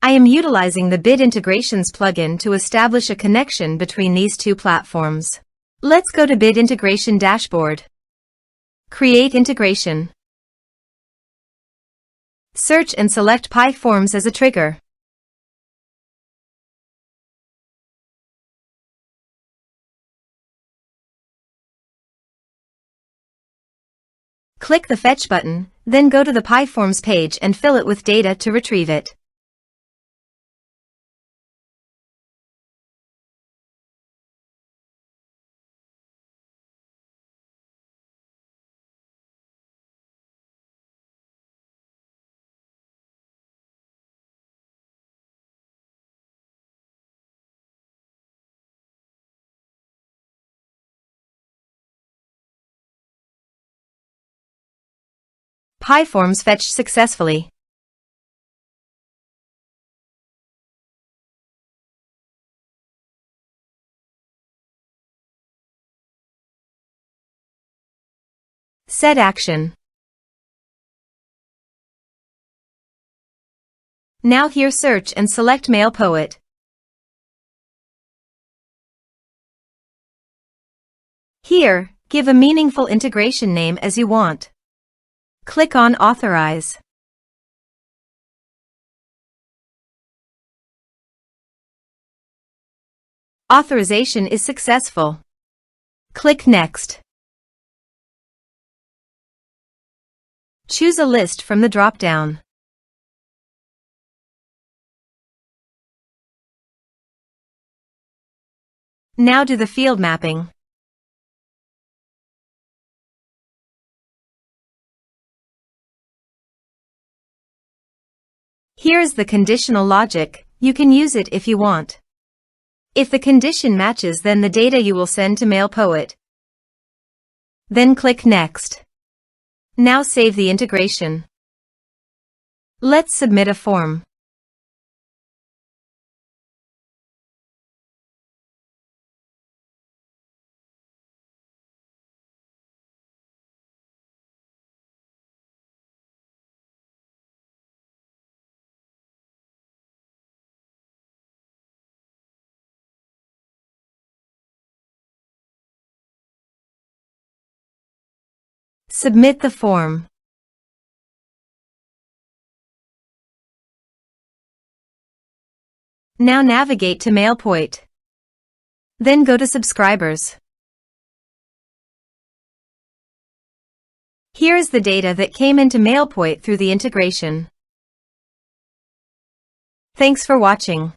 I am utilizing the Bit Integrations plugin to establish a connection between these two platforms. Let's go to Bit Integration Dashboard. Create integration. Search and select PyForms as a trigger. Click the Fetch button, then go to the PyForms page and fill it with data to retrieve it. PyForms fetched successfully. Set action. Now here search and select MailPoet. Here, give a meaningful integration name as you want. Click on Authorize. Authorization is successful. Click Next. Choose a list from the drop-down. Now do the field mapping. Here is the conditional logic. You can use it if you want. If the condition matches, then the data you will send to MailPoet. Then click Next. Now save the integration. Let's submit a form. Submit the form. Now navigate to MailPoet. Then go to Subscribers. Here is the data that came into MailPoet through the integration. Thanks for watching.